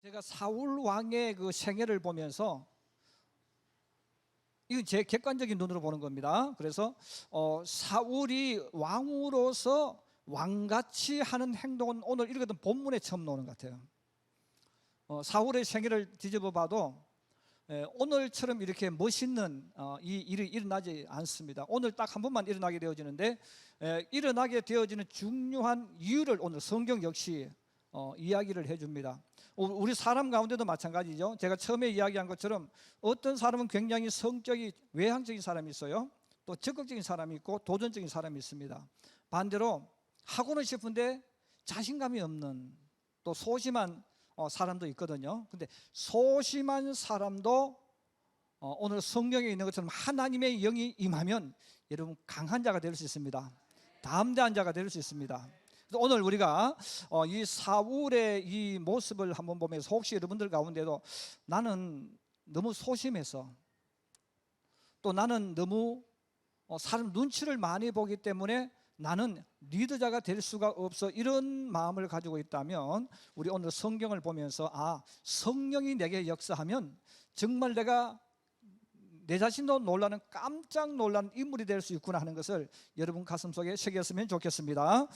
제가 사울 왕의 그 생애를 보면서, 이건 제 객관적인 눈으로 보는 겁니다. 그래서 사울이 왕으로서 왕같이 하는 행동은 오늘 읽었던 본문에 처음 나오는 것 같아요. 사울의 생애를 뒤집어 봐도 오늘처럼 이렇게 멋있는 이 일이 일어나지 않습니다. 오늘 딱 한 번만 일어나게 되어지는데, 일어나게 되어지는 중요한 이유를 오늘 성경 역시 이야기를 해줍니다. 우리 사람 가운데도 마찬가지죠. 제가 처음에 이야기한 것처럼 어떤 사람은 굉장히 성격이 외향적인 사람이 있어요. 또 적극적인 사람이 있고 도전적인 사람이 있습니다. 반대로 하고는 싶은데 자신감이 없는, 또 소심한 사람도 있거든요. 근데 소심한 사람도 오늘 성경에 있는 것처럼 하나님의 영이 임하면 여러분 강한 자가 될 수 있습니다. 담대한 자가 될 수 있습니다. 그래서 오늘 우리가 이 사울의 이 모습을 한번 보면서, 혹시 여러분들 가운데도 나는 너무 소심해서, 또 나는 너무 사람 눈치를 많이 보기 때문에 나는 리더자가 될 수가 없어, 이런 마음을 가지고 있다면, 우리 오늘 성경을 보면서 성령이 내게 역사하면 정말 내가 내 자신도 놀라는, 깜짝 놀라는 인물이 될 수 있구나 하는 것을 여러분 가슴속에 새겼으면 좋겠습니다.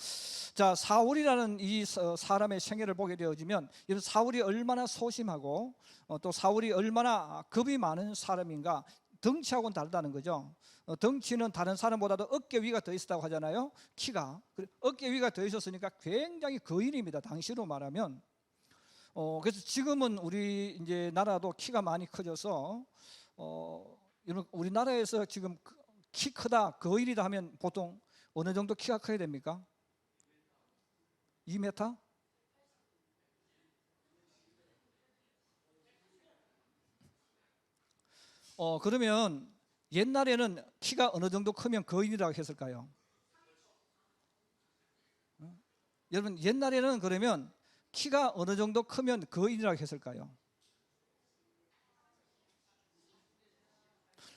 자, 사울이라는 이 사람의 생애를 보게 되어지면, 이런 사울이 얼마나 소심하고 또 사울이 얼마나 겁이 많은 사람인가. 덩치하고는 다르다는 거죠. 덩치는 다른 사람보다도 어깨 위가 더 있었다고 하잖아요. 키가 어깨 위가 더 있었으니까 굉장히 거인입니다, 당시로 말하면. 그래서 지금은 우리 이제 나라도 키가 많이 커져서 우리나라에서 지금 키 크다, 거인이다 하면 보통 어느 정도 키가 커야 됩니까? 2m? 그러면 옛날에는 키가 어느 정도 크면 거인이라고 했을까요? 여러분, 옛날에는 그러면 키가 어느 정도 크면 거인이라고 했을까요?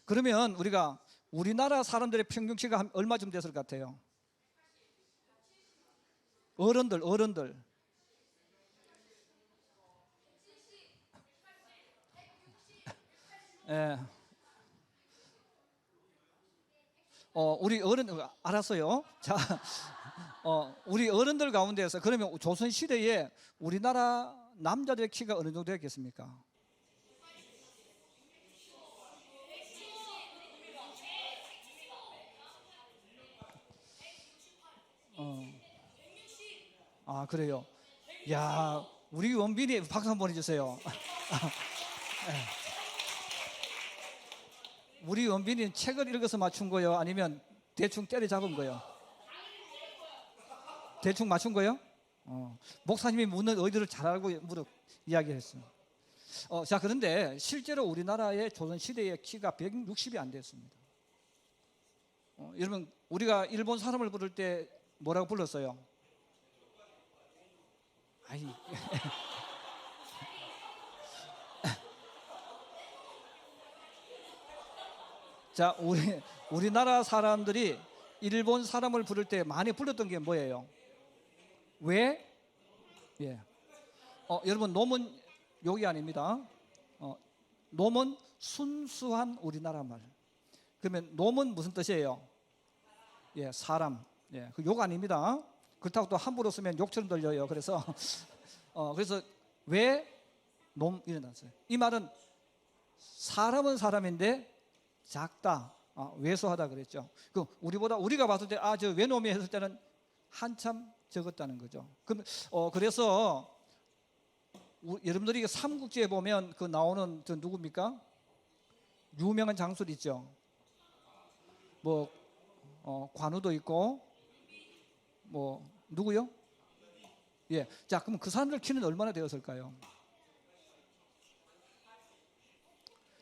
그러면 우리나라 사람들의 평균 키가 얼마쯤 됐을 것 같아요? 어른들. 예. 우리 어른, 알았어요. 자, 우리 어른들 가운데서 그러면 조선 시대에 우리나라 남자들의 키가 어느 정도 됐겠습니까? 그래요. 야, 우리 원빈이 박수 한번 해주세요. 우리 원빈이는 책을 읽어서 맞춘 거요, 아니면 대충 때려잡은 거요? 대충 맞춘 거요? 목사님이 묻는 의도를 잘 알고 이야기했어요. 자, 그런데 실제로 우리나라의 조선시대의 키가 160이 안 됐습니다. 여러분, 우리가 일본 사람을 부를 때 뭐라고 불렀어요? 아이. 자, 우리나라 사람들이 일본 사람을 부를 때 많이 불렀던 게 뭐예요? 왜? 예. 여러분, 놈은 욕이 아닙니다. 놈은 순수한 우리나라 말. 그러면 놈은 무슨 뜻이에요? 예, 사람. 예, 그 욕 아닙니다. 그렇다고 또 함부로 쓰면 욕처럼 들려요. 그래서 그래서 왜 놈 일어났어요. 이 말은 사람은 사람인데 작다, 왜소하다 그랬죠. 우리가 봤을 때 저 외놈이 했을 때는 한참 적었다는 거죠. 그래서 여러분들이 삼국지에 보면 그 나오는 저 누굽니까? 유명한 장술 있죠. 뭐 관우도 있고, 뭐 누구요? 예. 자, 그럼 그 사람들 키는 얼마나 되었을까요?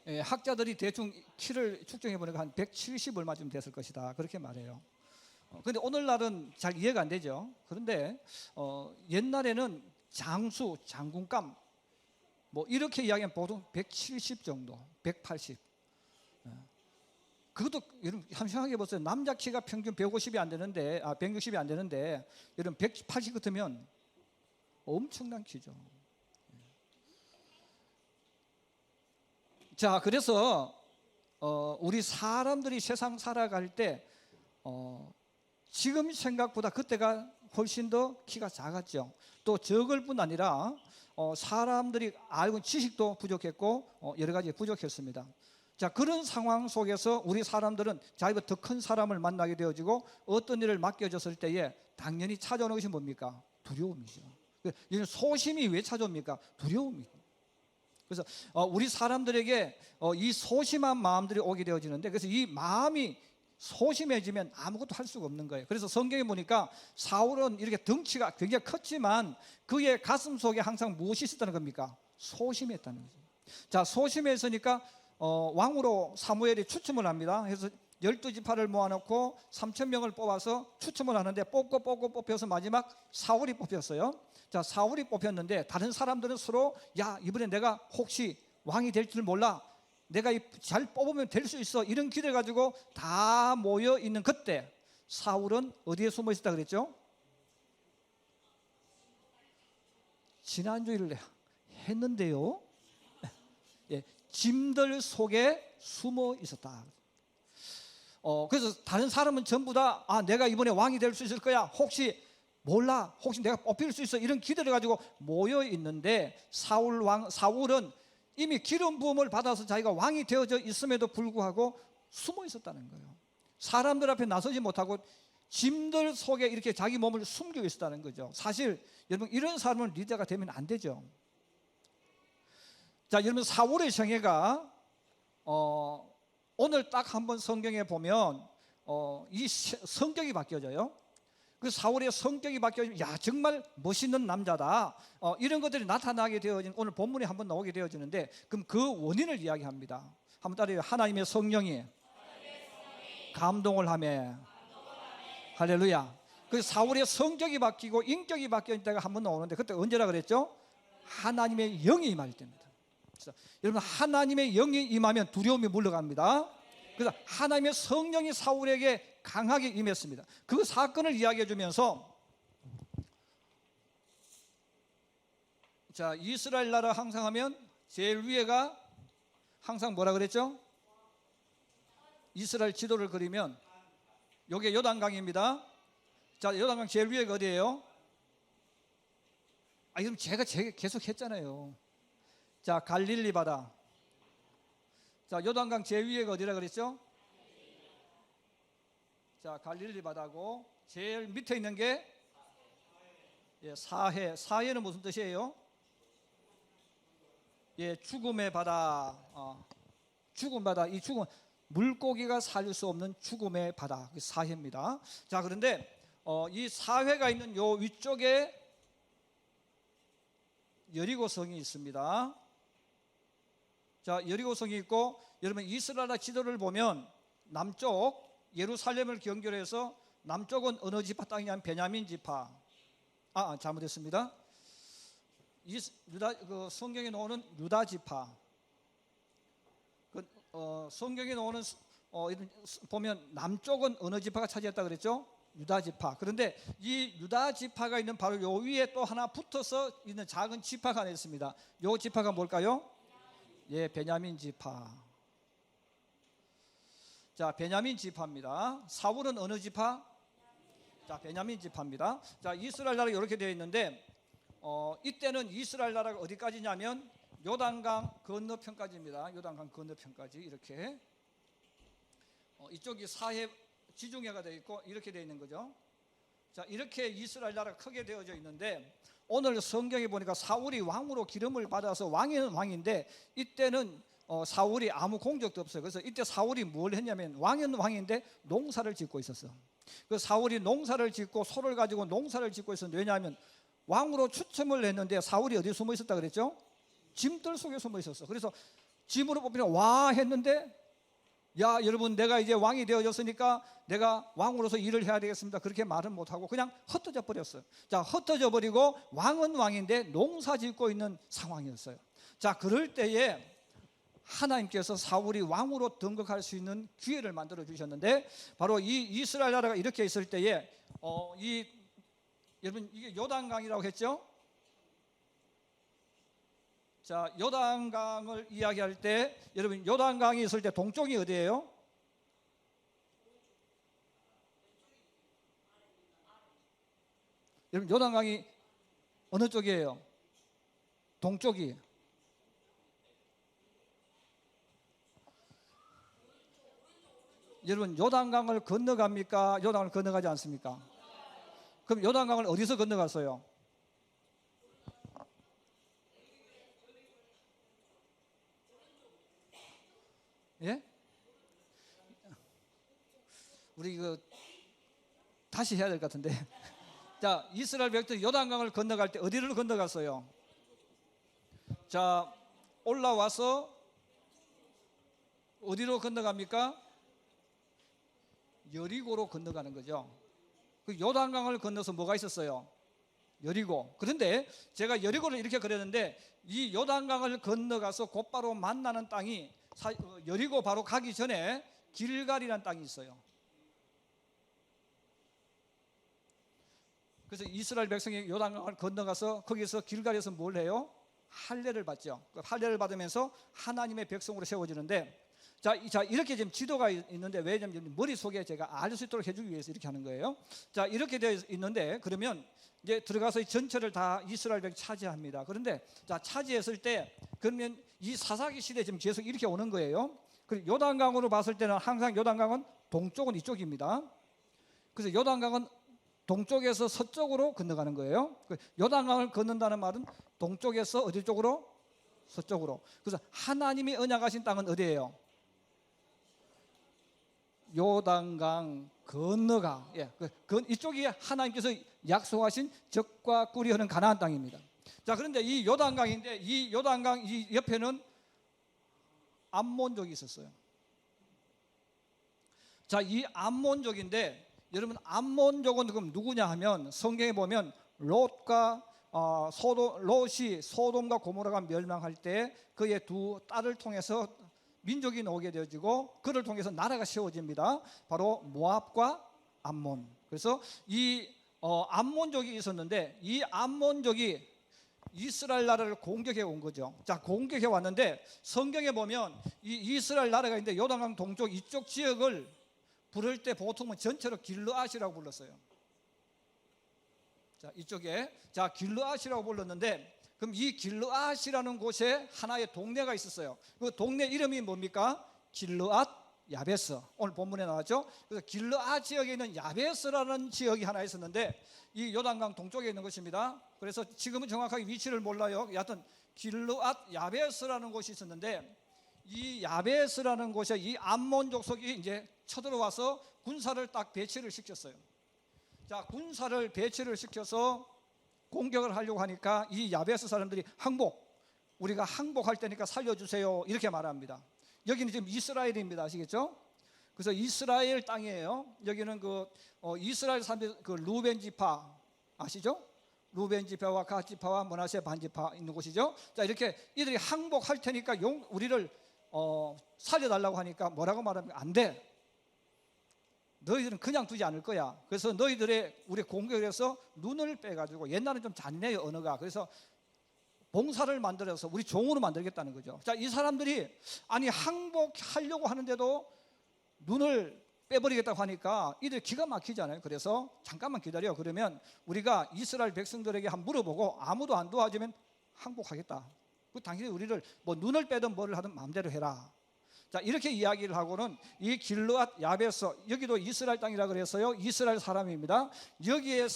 예, 학자들이 대충 키를 측정해 보니까 한 170 얼마쯤 됐을 것이다, 그렇게 말해요. 그런데 오늘날은 잘 이해가 안 되죠. 그런데 옛날에는 장수, 장군감 뭐 이렇게 이야기하면 보통 170 정도, 180. 그것도 여러분 한번 생각해 보세요. 남자 키가 평균 150이 안 되는데, 160이 안 되는데, 여러분 180 같으면 엄청난 키죠. 자, 그래서 우리 사람들이 세상 살아갈 때 지금 생각보다 그때가 훨씬 더 키가 작았죠. 또 적을 뿐 아니라 사람들이 알고 지식도 부족했고 여러 가지 부족했습니다. 자, 그런 상황 속에서 우리 사람들은 자기보다 더 큰 사람을 만나게 되어지고 어떤 일을 맡겨졌을 때에 당연히 찾아오는 것이 뭡니까? 두려움이죠. 소심이 왜 찾아옵니까? 두려움이죠. 그래서 우리 사람들에게 이 소심한 마음들이 오게 되어지는데, 그래서 이 마음이 소심해지면 아무것도 할 수가 없는 거예요. 그래서 성경에 보니까 사울은 이렇게 덩치가 굉장히 컸지만 그의 가슴 속에 항상 무엇이 있었다는 겁니까? 소심했다는 거죠. 자, 소심했으니까 왕으로 사무엘이 추첨을 합니다. 그래서 12지파를 모아놓고 3,000명을 뽑아서 추첨을 하는데 뽑혀서 마지막 사울이 뽑혔어요. 자, 사울이 뽑혔는데 다른 사람들은 서로 야, 이번에 내가 혹시 왕이 될 줄 몰라, 내가 잘 뽑으면 될 수 있어, 이런 기대를 가지고 다 모여 있는 그때 사울은 어디에 숨어 있었다 그랬죠? 지난주일을 했는데요. 예, 짐들 속에 숨어 있었다. 그래서 다른 사람은 전부 다 내가 이번에 왕이 될 수 있을 거야, 혹시 몰라, 혹시 내가 뽑힐 수 있어, 이런 기대를 가지고 모여 있는데 사울은 이미 기름 부음을 받아서 자기가 왕이 되어져 있음에도 불구하고 숨어 있었다는 거예요. 사람들 앞에 나서지 못하고 짐들 속에 이렇게 자기 몸을 숨기고 있었다는 거죠. 사실 여러분, 이런 사람은 리더가 되면 안 되죠. 자, 여러분, 사울의 생애가 오늘 딱 한번 성경에 보면 이 성격이 바뀌어져요. 그 사울의 성격이 바뀌어지면 야, 정말 멋있는 남자다, 이런 것들이 나타나게 되어진 오늘 본문에 한번 나오게 되어지는데, 그럼 그 원인을 이야기합니다. 한번 따라해요. 하나님의 성령이 감동을 하며. 할렐루야. 그래서 사울의 성격이 바뀌고 인격이 바뀌는 때가 한번 나오는데, 그때 언제라 그랬죠? 하나님의 영이 임할 때입니다. 그래서 여러분, 하나님의 영이 임하면 두려움이 물러갑니다. 그래서 하나님의 성령이 사울에게 강하게 임했습니다. 그 사건을 이야기해 주면서, 자, 이스라엘 나라 항상 하면 제일 위에가 항상 뭐라 그랬죠? 이스라엘 지도를 그리면 요게 요단강입니다. 자, 요단강 제일 위에가 어디예요? 그럼 제가 계속 했잖아요. 자, 갈릴리 바다. 자, 요단강 제일 위에가 어디라 그랬죠? 자, 갈릴리 바다고, 제일 밑에 있는 게 사해. 사해는 무슨 뜻이에요? 죽음의 바다. 죽음 바다. 이 죽음, 물고기가 살 수 없는 죽음의 바다, 사해입니다. 자, 그런데 이 사해가 있는 요 위쪽에 여리고성이 있습니다. 자, 여리고성이 있고, 여러분 이스라엘 지도를 보면 남쪽 예루살렘을 연결해서 남쪽은 어느 지파 땅이냐면 베냐민 지파. 잘못했습니다. 성경에 나오는 유다 지파. 성경에 나오는 보면 남쪽은 어느 지파가 차지했다 그랬죠? 유다 지파. 그런데 이 유다 지파가 있는 바로 요 위에 또 하나 붙어서 있는 작은 지파가 하나 있습니다. 요 지파가 뭘까요? 베냐민 지파. 자, 베냐민 지파입니다. 사울은 어느 지파? 자, 베냐민 지파입니다. 자, 이스라엘 나라가 이렇게 되어 있는데 이때는 이스라엘 나라가 어디까지냐면 요단강 건너편까지입니다. 요단강 건너편까지 이렇게 이쪽이 사해 지중해가 되어 있고 이렇게 되어 있는 거죠. 자, 이렇게 이스라엘 나라가 크게 되어져 있는데, 오늘 성경에 보니까 사울이 왕으로 기름을 받아서 왕은 왕인데 이때는 사울이 아무 공적도 없어요. 그래서 이때 사울이 뭘 했냐면, 왕은 왕인데 농사를 짓고 있었어. 그 사울이 농사를 짓고 소를 가지고 농사를 짓고 있었는데, 왜냐하면 왕으로 추첨을 했는데 사울이 어디에 숨어 있었다 그랬죠? 짐들 속에 숨어 있었어. 그래서 짐으로 뽑히면 와 했는데, 야, 여러분, 내가 이제 왕이 되어졌으니까 내가 왕으로서 일을 해야 되겠습니다, 그렇게 말은 못하고 그냥 흩어져 버렸어요. 자, 흩어져 버리고 왕은 왕인데 농사 짓고 있는 상황이었어요. 자, 그럴 때에 하나님께서 사울이 왕으로 등극할 수 있는 기회를 만들어 주셨는데, 바로 이 이스라엘 나라가 이렇게 있을 때에 여러분, 이게 요단강이라고 했죠? 자, 요단강을 이야기할 때 여러분 요단강이 있을 때 동쪽이 어디예요? 여러분 요단강이 어느 쪽이에요? 동쪽이. 여러분 요단강을 건너갑니까? 요단강을 건너가지 않습니까? 그럼 요단강을 어디서 건너갔어요? 예? 우리 다시 해야 될 것 같은데. 자, 이스라엘 백성이 요단강을 건너갈 때 어디를 건너갔어요? 자, 올라와서 어디로 건너갑니까? 여리고로 건너가는 거죠. 그 요단강을 건너서 뭐가 있었어요? 여리고. 그런데 제가 여리고를 이렇게 그렸는데 이 요단강을 건너가서 곧바로 만나는 땅이 여리고 바로 가기 전에 길갈이라는 땅이 있어요. 그래서 이스라엘 백성이 요단강을 건너가서 거기서 길갈에서 뭘 해요? 할례를 받죠. 그 할례를 받으면서 하나님의 백성으로 세워지는데 자, 이렇게 지금 지도가 있는데 왜냐면 머릿속에 제가 알 수 있도록 해주기 위해서 이렇게 하는 거예요. 자, 이렇게 되어 있는데 그러면 이제 들어가서 이 전체를 다 이스라엘 백성이 차지합니다. 그런데 자, 차지했을 때 그러면 이 사사기 시대 지금 계속 이렇게 오는 거예요. 그리고 요단강으로 봤을 때는 항상 요단강은 동쪽은 이쪽입니다. 그래서 요단강은 동쪽에서 서쪽으로 건너가는 거예요. 요단강을 건넌다는 말은 동쪽에서 어디 쪽으로? 서쪽으로. 그래서 하나님이 언약하신 땅은 어디예요? 요단강 건너가. 예, 이쪽이 하나님께서 약속하신 적과 꿀이 흐르는 가나안 땅입니다. 자, 그런데 이 요단강인데 이 요단강 이 옆에는 암몬족이 있었어요. 자, 이 암몬족인데 여러분 암몬족은 그럼 누구냐 하면 성경에 보면 롯과 롯이 소돔과 고모라가 멸망할 때 그의 두 딸을 통해서 민족이 나오게 되어지고 그를 통해서 나라가 세워집니다. 바로 모압과 암몬. 그래서 이 암몬족이 있었는데 이 암몬족이 이스라엘 나라를 공격해 온 거죠. 자, 공격해 왔는데 성경에 보면 이 이스라엘 나라가 있는데 요단강 동쪽 이쪽 지역을 부를 때 보통은 전체로 길르앗이라고 불렀어요. 자, 이쪽에 길르앗이라고 불렀는데 그럼 이 길르앗이라는 곳에 하나의 동네가 있었어요. 그 동네 이름이 뭡니까? 길르앗 야베스. 오늘 본문에 나왔죠. 그래서 길르앗 지역에 있는 야베스라는 지역이 하나 있었는데 이 요단강 동쪽에 있는 것입니다. 그래서 지금은 정확하게 위치를 몰라요. 여하튼 길르앗 야베스라는 곳이 있었는데 이 야베스라는 곳에 이 암몬 족속이 이제 쳐들어와서 군사를 딱 배치를 시켰어요. 자, 군사를 배치를 시켜서 공격을 하려고 하니까 이 야베스 사람들이 우리가 항복할 테니까 살려주세요 이렇게 말합니다. 여기는 지금 이스라엘입니다. 아시겠죠? 그래서 이스라엘 땅이에요. 여기는 이스라엘 사람들 루벤 지파 아시죠? 루벤 지파와 갓 지파와 므낫세 반 지파 있는 곳이죠. 자, 이렇게 이들이 항복할 테니까 우리를 살려달라고 하니까 뭐라고 말합니까? 안 돼. 너희들은 그냥 두지 않을 거야. 그래서 우리 공격을 해서 눈을 빼가지고 옛날은 좀 잔인해요 언어가. 그래서 봉사를 만들어서 우리 종으로 만들겠다는 거죠. 자, 이 사람들이 아니 항복하려고 하는데도 눈을 빼버리겠다고 하니까 이들 기가 막히잖아요. 그래서 잠깐만 기다려. 그러면 우리가 이스라엘 백성들에게 한번 물어보고 아무도 안 도와주면 항복하겠다. 당신이 우리를 눈을 빼든 뭐를 하든 마음대로 해라. 자, 이렇게 이야기를 하고는 이 길르앗 야베스, 여기도 이스라엘 땅이라 그래서요 이스라엘 사람입니다. 여기에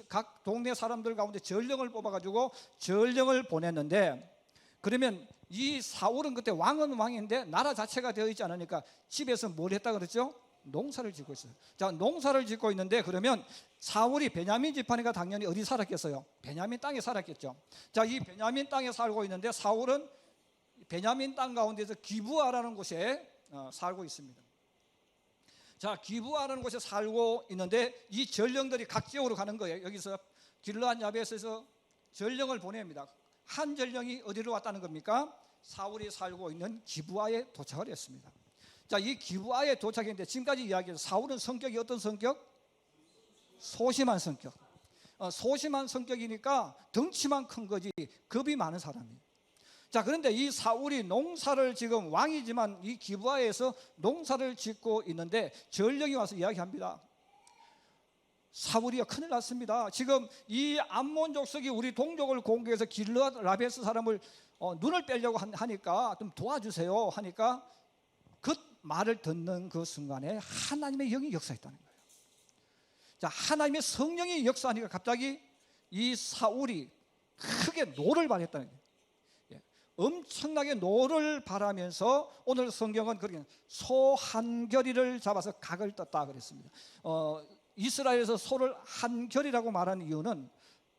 각 동네 사람들 가운데 전령을 뽑아가지고 전령을 보냈는데 그러면 이 사울은 그때 왕은 왕인데 나라 자체가 되어 있지 않으니까 집에서 뭘 했다 그랬죠? 농사를 짓고 있어요. 자, 농사를 짓고 있는데 그러면 사울이 베냐민 지파니까 당연히 어디 살았겠어요? 베냐민 땅에 살았겠죠. 자, 이 베냐민 땅에 살고 있는데 사울은 베냐민 땅 가운데서 기브아라는 곳에 살고 있습니다. 자, 기브아라는 곳에 살고 있는데 이 전령들이 각 지역으로 가는 거예요. 여기서 길르앗 야베스에서 전령을 보냅니다. 한 전령이 어디로 왔다는 겁니까? 사울이 살고 있는 기브아에 도착을 했습니다. 자, 이 기브아에 도착했는데 지금까지 이야기해서 사울은 성격이 어떤 성격? 소심한 성격. 소심한 성격이니까 덩치만 큰 거지 겁이 많은 사람이에요. 자, 그런데 이 사울이 농사를 지금 왕이지만 이 기브아에서 농사를 짓고 있는데 전령이 와서 이야기합니다. 사울이야, 큰일 났습니다. 지금 이 암몬 족속이 우리 동족을 공격해서 길르앗 라베스 사람을 눈을 빼려고 하니까 좀 도와주세요 하니까 그 말을 듣는 그 순간에 하나님의 영이 역사했다는 거예요. 자, 하나님의 성령이 역사하니까 갑자기 이 사울이 크게 노를 발했다는 거예요. 엄청나게 노를 발하면서 오늘 성경은 그렇게 소 한 결이를 잡아서 각을 떴다 그랬습니다. 이스라엘에서 소를 한 결이라고 말하는 이유는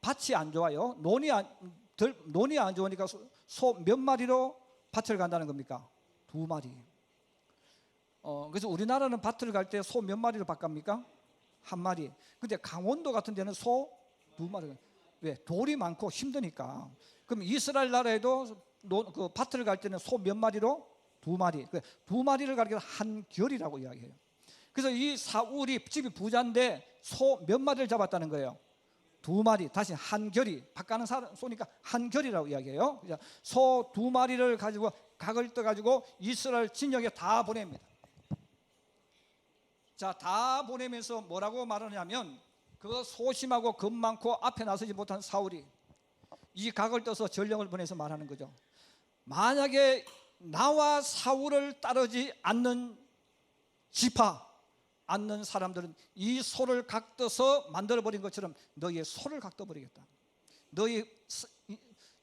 밭이 안 좋아요. 논이 안 좋으니까 소 몇 마리로 밭을 간다는 겁니까? 2마리. 그래서 우리나라는 밭을 갈 때 소 몇 마리로 밭 갑니까? 1마리. 근데 강원도 같은 데는 소 2마리. 왜? 돌이 많고 힘드니까. 그럼 이스라엘 나라에도 그 밭을 갈 때는 소 몇 마리로? 2마리. 2마리를 가리켜 한 결이라고 이야기해요. 그래서 이 사울이 집이 부자인데 소 몇 마리를 잡았다는 거예요? 2마리. 다시 한 결이. 밭 가는 소니까 한 결이라고 이야기해요. 소 2마리를 가지고 각을 떠가지고 이스라엘 진영에 다 보냅니다. 자, 다 보내면서 뭐라고 말하냐면 그 소심하고 겁 많고 앞에 나서지 못한 사울이 이 각을 떠서 전령을 보내서 말하는 거죠. 만약에 나와 사울을 따르지 않는 지파, 않는 사람들은 이 소를 각떠서 만들어버린 것처럼 너희의 소를 각떠버리겠다. 너희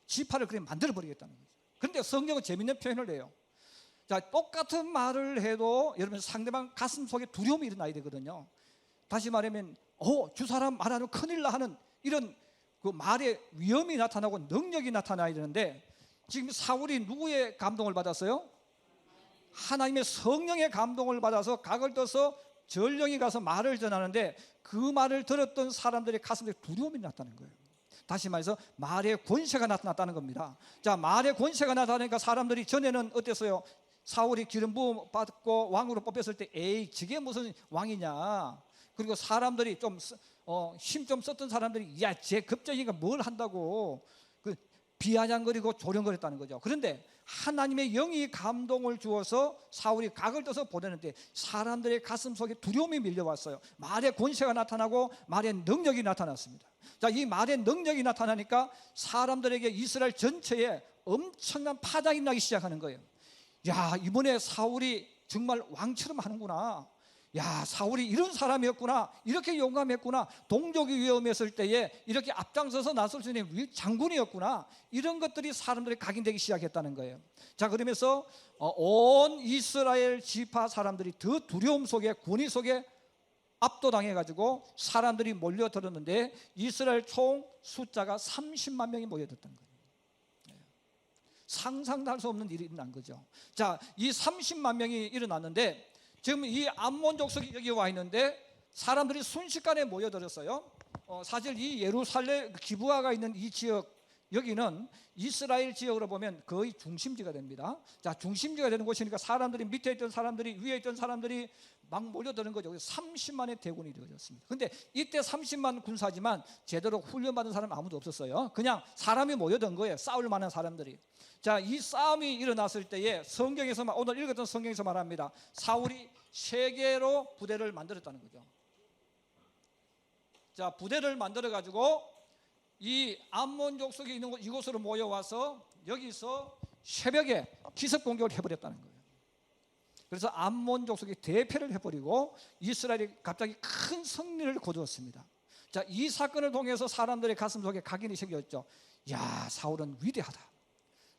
지파를 그렇게 만들어버리겠다는 거죠. 그런데 성경은 재밌는 표현을 해요. 자, 똑같은 말을 해도 여러분 상대방 가슴 속에 두려움이 일어나야 되거든요. 다시 말하면 주 사람 말하면 큰일 나 하는 이런 그 말에 위험이 나타나고 능력이 나타나야 되는데 지금 사울이 누구의 감동을 받았어요? 하나님의 성령의 감동을 받아서 각을 떠서 전령이 가서 말을 전하는데 그 말을 들었던 사람들의 가슴에 두려움이 났다는 거예요. 다시 말해서 말의 권세가 나타났다는 겁니다. 자, 말의 권세가 나타나니까 사람들이 전에는 어땠어요? 사울이 기름 부음 받고 왕으로 뽑혔을 때 에이 저게 무슨 왕이냐. 그리고 사람들이 좀 힘 좀 썼던 사람들이 야 쟤 급정이가 뭘 한다고 그 비아냥거리고 조령거렸다는 거죠. 그런데 하나님의 영이 감동을 주어서 사울이 각을 떠서 보내는데 사람들의 가슴 속에 두려움이 밀려왔어요. 말의 권세가 나타나고 말의 능력이 나타났습니다. 자, 이 말의 능력이 나타나니까 사람들에게 이스라엘 전체에 엄청난 파장이 나기 시작하는 거예요. 야, 이번에 사울이 정말 왕처럼 하는구나. 야, 사울이 이런 사람이었구나. 이렇게 용감했구나. 동족이 위험했을 때에 이렇게 앞장서서 나설 수 있는 장군이었구나. 이런 것들이 사람들이 각인되기 시작했다는 거예요. 자, 그러면서 온 이스라엘 지파 사람들이 더 두려움 속에 권위 속에 압도당해가지고 사람들이 몰려들었는데 이스라엘 총 숫자가 30만 명이 모여들었던 거예요. 상상도 할 수 없는 일이 일어난 거죠. 자, 이 30만 명이 일어났는데 지금 이 암몬 족속이 여기 와 있는데 사람들이 순식간에 모여들었어요. 사실 이 예루살렘 기브아가 있는 이 지역 여기는 이스라엘 지역으로 보면 거의 중심지가 됩니다. 자, 중심지가 되는 곳이니까 사람들이 밑에 있던 사람들이 위에 있던 사람들이 막 몰려드는 거죠. 30만의 대군이 되어졌습니다. 근데 이때 30만 군사지만 제대로 훈련받은 사람 아무도 없었어요. 그냥 사람이 모여든 거예요. 싸울 만한 사람들이. 자, 이 싸움이 일어났을 때에 성경에서 오늘 읽었던 성경에서 말합니다. 사울이 3개로 부대를 만들었다는 거죠. 자, 부대를 만들어 가지고 이 암몬 족속이 있는 이곳으로 모여와서 여기서 새벽에 기습 공격을 해버렸다는 거예요. 그래서 암몬 족속이 대패를 해버리고 이스라엘이 갑자기 큰 승리를 거두었습니다. 자, 이 사건을 통해서 사람들의 가슴 속에 각인이 생겼죠. 야, 사울은 위대하다.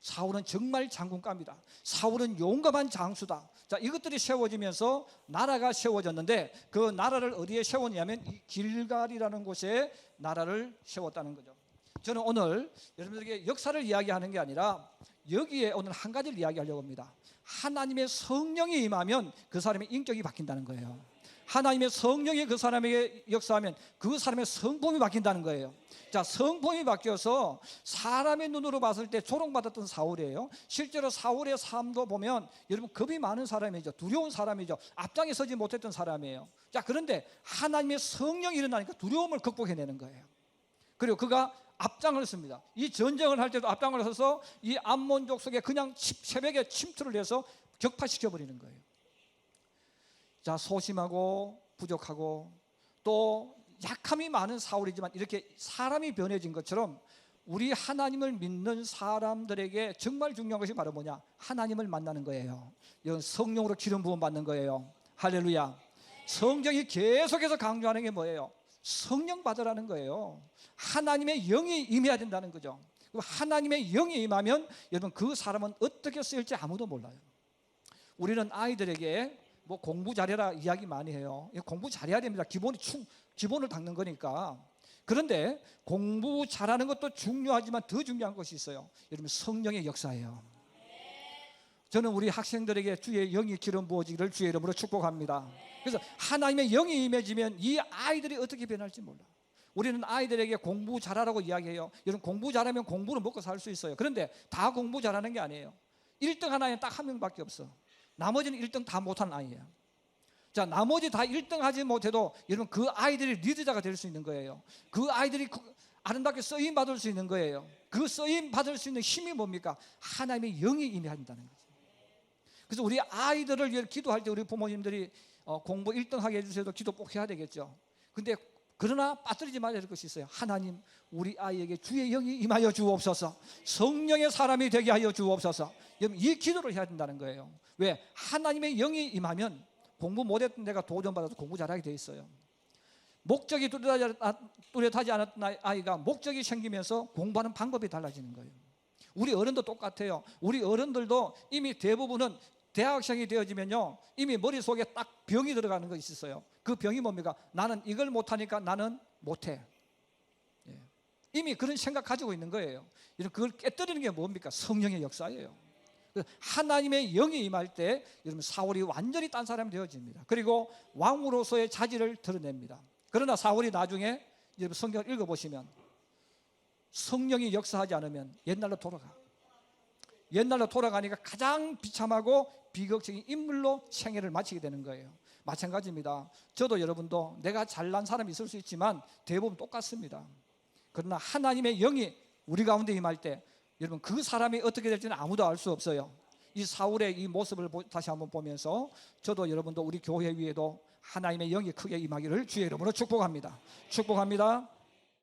사울은 정말 장군감이다. 사울은 용감한 장수다. 자, 이것들이 세워지면서 나라가 세워졌는데 그 나라를 어디에 세웠냐면 이 길갈이라는 곳에 나라를 세웠다는 거죠. 저는 오늘 여러분들에게 역사를 이야기하는 게 아니라 여기에 오늘 한 가지를 이야기하려고 합니다. 하나님의 성령이 임하면 그 사람의 인격이 바뀐다는 거예요. 하나님의 성령이 그 사람에게 역사하면 그 사람의 성품이 바뀐다는 거예요. 자, 성품이 바뀌어서 사람의 눈으로 봤을 때 조롱받았던 사울이에요. 실제로 사울의 삶도 보면 여러분 겁이 많은 사람이죠. 두려운 사람이죠. 앞장에 서지 못했던 사람이에요. 자, 그런데 하나님의 성령이 일어나니까 두려움을 극복해내는 거예요. 그리고 그가 앞장을 섭니다. 이 전쟁을 할 때도 앞장을 서서 이 암몬족 속에 그냥 새벽에 침투를 해서 격파시켜 버리는 거예요. 자, 소심하고 부족하고 또 약함이 많은 사울이지만 이렇게 사람이 변해진 것처럼 우리 하나님을 믿는 사람들에게 정말 중요한 것이 바로 뭐냐? 하나님을 만나는 거예요. 이건 성령으로 기름 부음 받는 거예요. 할렐루야. 성경이 계속해서 강조하는 게 뭐예요? 성령 받으라는 거예요. 하나님의 영이 임해야 된다는 거죠. 하나님의 영이 임하면 여러분 그 사람은 어떻게 쓰일지 아무도 몰라요. 우리는 아이들에게 뭐 공부 잘해라 이야기 많이 해요. 공부 잘해야 됩니다. 기본을 닦는 거니까. 그런데 공부 잘하는 것도 중요하지만 더 중요한 것이 있어요. 여러분 성령의 역사예요. 저는 우리 학생들에게 주의 영이 기름 부어지기를 주의 이름으로 축복합니다. 그래서 하나님의 영이 임해지면 이 아이들이 어떻게 변할지 몰라. 우리는 아이들에게 공부 잘하라고 이야기해요. 여러분 공부 잘하면 공부를 먹고 살 수 있어요. 그런데 다 공부 잘하는 게 아니에요. 1등 하나에 딱 한 명밖에 없어. 나머지는 1등 다 못한 아이예요. 자, 나머지 다 1등 하지 못해도 여러분 그 아이들이 리더자가 될 수 있는 거예요. 그 아이들이 아름답게 쓰임 받을 수 있는 거예요. 그 쓰임 받을 수 있는 힘이 뭡니까? 하나님의 영이 임해한다는 거죠. 그래서 우리 아이들을 위해 기도할 때 우리 부모님들이 공부 1등 하게 해주셔도 기도 꼭 해야 되겠죠. 근데 그러나 빠뜨리지 말아야 될 것이 있어요. 하나님, 우리 아이에게 주의 영이 임하여 주옵소서. 성령의 사람이 되게 하여 주옵소서. 이 기도를 해야 된다는 거예요. 왜? 하나님의 영이 임하면 공부 못했던 내가 도전받아서 공부 잘하게 돼 있어요. 목적이 뚜렷하지 않았던 아이가 목적이 생기면서 공부하는 방법이 달라지는 거예요. 우리 어른도 똑같아요. 우리 어른들도 이미 대부분은 대학생이 되어지면요 이미 머릿속에 딱 병이 들어가는 것이 있어요. 그 병이 뭡니까? 나는 이걸 못하니까 나는 못해. 이미 그런 생각 가지고 있는 거예요. 그걸 깨뜨리는 게 뭡니까? 성령의 역사예요. 하나님의 영이 임할 때 여러분 사울이 완전히 딴 사람이 되어집니다. 그리고 왕으로서의 자질을 드러냅니다. 그러나 사울이 나중에 여러분 성경을 읽어보시면 성령이 역사하지 않으면 옛날로 돌아가니까 가장 비참하고 비극적인 인물로 생애를 마치게 되는 거예요. 마찬가지입니다. 저도 여러분도 내가 잘난 사람이 있을 수 있지만 대부분 똑같습니다. 그러나 하나님의 영이 우리 가운데 임할 때 여러분 그 사람이 어떻게 될지는 아무도 알 수 없어요. 이 사울의 이 모습을 다시 한번 보면서 저도 여러분도 우리 교회 위에도 하나님의 영이 크게 임하기를 주의 이름으로 축복합니다. 축복합니다.